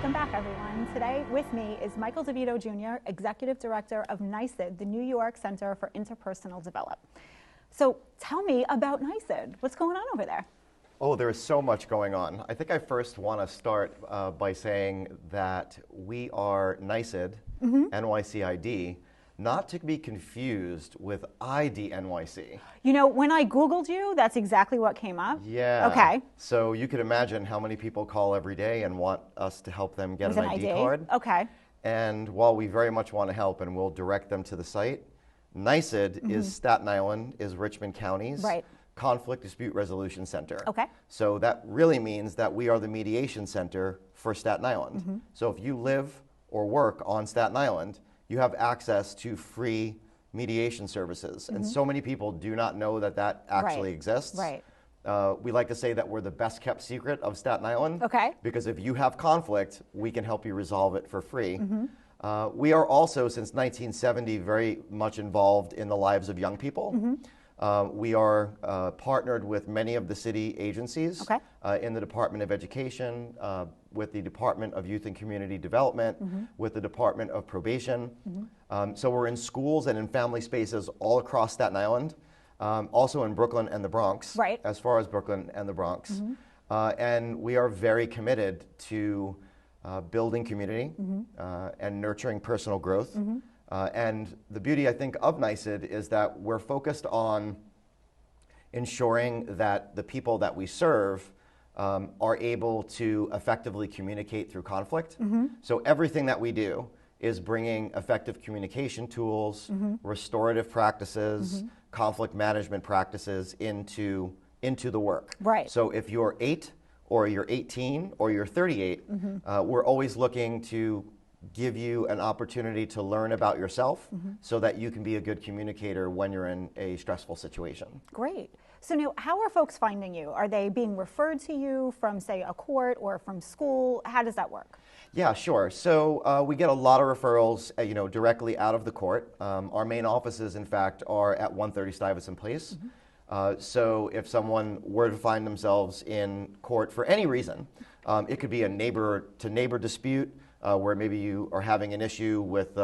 Welcome back, everyone. Today with me is Michael DeVito Jr., Executive Director of NYCID, the New York Center for Interpersonal Development. So tell me about NYCID. What's going on over there? Oh, there is so much going on. I think I first want to start by saying that we are NYCID, NYCID, not to be confused with IDNYC. You know, when I Googled you, that's exactly what came up. Yeah. Okay. So you could imagine how many people call every day and want us to help them get an ID card. Okay. And while we very much want to help and we'll direct them to the site, NYCID is Staten Island, is Richmond County's Conflict Dispute Resolution Center. Okay. So that really means that we are the mediation center for Staten Island. So if you live or work on Staten Island, you have access to free mediation services. And so many people do not know that that actually exists. Right. We like to say that we're the best kept secret of Staten Island. Okay. Because if you have conflict, we can help you resolve it for free. We are also, since 1970, very much involved in the lives of young people. We are partnered with many of the city agencies in the Department of Education, with the Department of Youth and Community Development, with the Department of Probation. So we're in schools and in family spaces all across Staten Island, also in Brooklyn and the Bronx, as far as Brooklyn and the Bronx. And we are very committed to building community and nurturing personal growth. And the beauty, I think, of NYCID is that we're focused on ensuring that the people that we serve are able to effectively communicate through conflict. So everything that we do is bringing effective communication tools, restorative practices, conflict management practices into the work. Right. So if you're 8 or you're 18 or you're 38, we're always looking to give you an opportunity to learn about yourself so that you can be a good communicator when you're in a stressful situation. Great. So now, how are folks finding you? Are they being referred to you from, say, a court or from school? How does that work? Yeah, sure. So we get a lot of referrals, directly out of the court. Our main offices, in fact, are at 130 Stuyvesant Place. So if someone were to find themselves in court for any reason, it could be a neighbor-to-neighbor dispute, where maybe you are having an issue with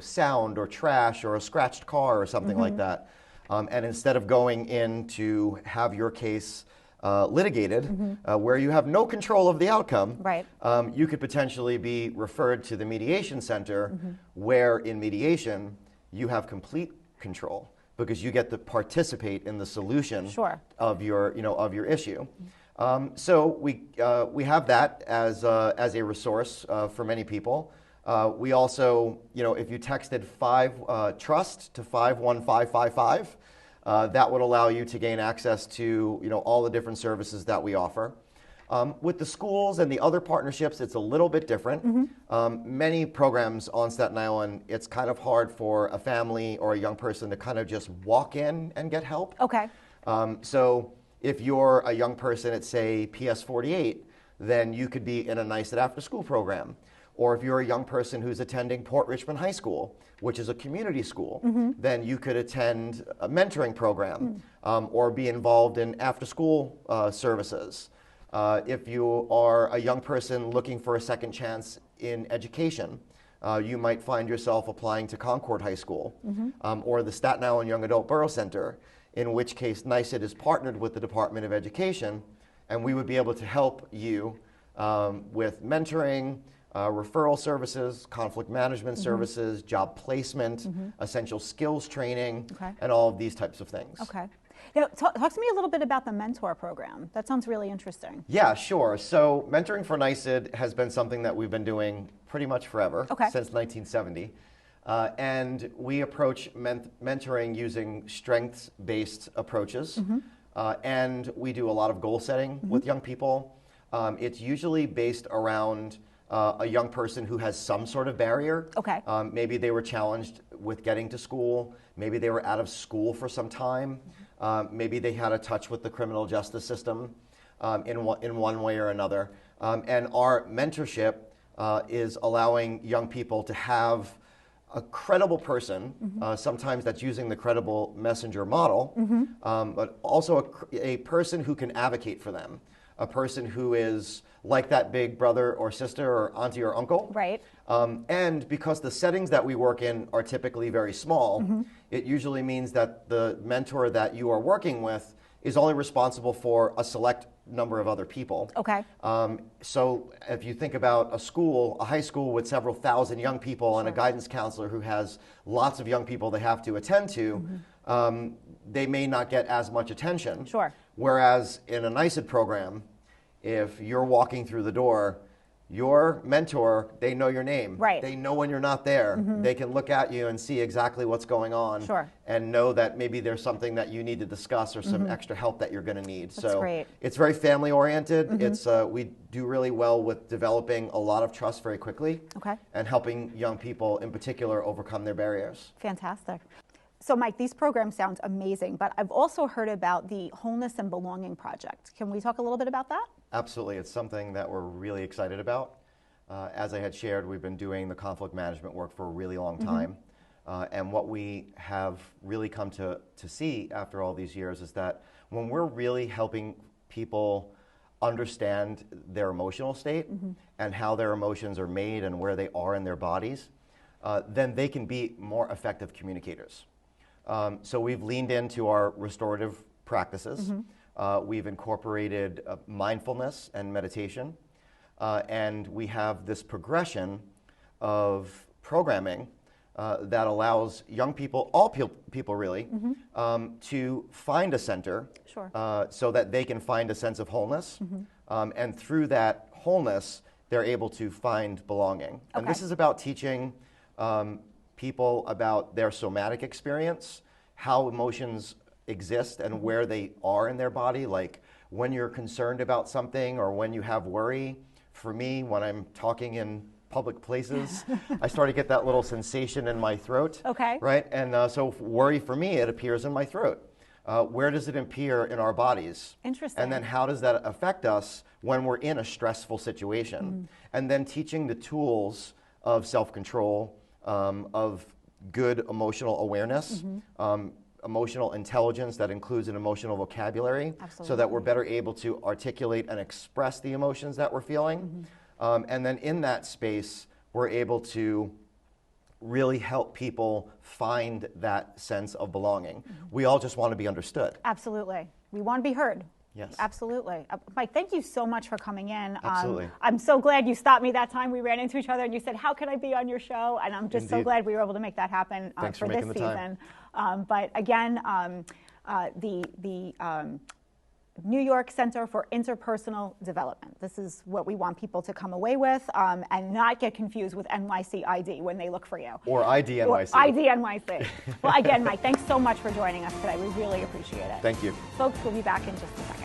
sound or trash or a scratched car or something like that. And instead of going in to have your case litigated, where you have no control of the outcome, you could potentially be referred to the mediation center, where in mediation you have complete control because you get to participate in the solution of your issue. So we have that as a resource for many people. We also, if you texted trust to 51555, that would allow you to gain access to all the different services that we offer. With the schools and the other partnerships, it's a little bit different. Many programs on Staten Island, it's kind of hard for a family or a young person to kind of just walk in and get help. Okay. So if you're a young person at, say, PS 48, then you could be in a NYCID after-school program. Or if you're a young person who's attending Port Richmond High School, which is a community school, then you could attend a mentoring program or be involved in after-school services. If you are a young person looking for a second chance in education, you might find yourself applying to Concord High School or the Staten Island Young Adult Borough Center, in which case NYCID is partnered with the Department of Education, and we would be able to help you with mentoring, referral services, conflict management services, job placement, essential skills training, and all of these types of things. Okay. Now, talk to me a little bit about the mentor program. That sounds really interesting. Yeah, sure. So mentoring for NYCID has been something that we've been doing pretty much forever, since 1970. And we approach mentoring using strengths-based approaches. And we do a lot of goal setting with young people. It's usually based around a young person who has some sort of barrier. Maybe they were challenged with getting to school. Maybe they were out of school for some time. Maybe they had a touch with the criminal justice system in one way or another. And our mentorship is allowing young people to have a credible person, sometimes that's using the credible messenger model, but also a person who can advocate for them. a person who is like that big brother or sister or auntie or uncle. Right. And because the settings that we work in are typically very small, it usually means that the mentor that you are working with is only responsible for a select number of other people. Okay. So if you think about a school, a high school with several thousand young people and a guidance counselor who has lots of young people they have to attend to, they may not get as much attention. Sure. Whereas in a NYCID program, if you're walking through the door, your mentor, they know your name. Right. They know when you're not there. They can look at you and see exactly what's going on. Sure. And know that maybe there's something that you need to discuss or some extra help that you're going to need. That's great. It's very family oriented. It's we do really well with developing a lot of trust very quickly. Okay. And helping young people in particular overcome their barriers. Fantastic. So Mike, these programs sound amazing, but I've also heard about the Wholeness and Belonging Project. Can we talk a little bit about that? Absolutely. It's something that we're really excited about. As I had shared, we've been doing the conflict management work for a really long time. And what we have really come to see after all these years is that when we're really helping people understand their emotional state and how their emotions are made and where they are in their bodies, then they can be more effective communicators. So we've leaned into our restorative practices. We've incorporated mindfulness and meditation. And we have this progression of programming that allows young people, all people really, to find a center. Sure. So that they can find a sense of wholeness. And through that wholeness, they're able to find belonging. And this is about teaching people about their somatic experience, how emotions exist and where they are in their body, like when you're concerned about something or when you have worry. For me, when I'm talking in public places, I start to get that little sensation in my throat. Okay. Right? And so worry for me, it appears in my throat. Where does it appear in our bodies? Interesting. And then how does that affect us when we're in a stressful situation? And then teaching the tools of self-control, of good emotional awareness, emotional intelligence that includes an emotional vocabulary. Absolutely. So that we're better able to articulate and express the emotions that we're feeling. And then in that space, we're able to really help people find that sense of belonging. We all just want to be understood. Absolutely. We want to be heard. Yes. Absolutely. Mike, thank you so much for coming in. Absolutely. I'm so glad you stopped me that time. We ran into each other and you said, how can I be on your show? And I'm just so glad we were able to make that happen for this season. But again, the New York Center for Interpersonal Development. This is what we want people to come away with and not get confused with NYCID when they look for you. Or IDNYC. Or IDNYC. Well, again, Mike, thanks so much for joining us today. We really appreciate it. Thank you. Folks, we'll be back in just a second.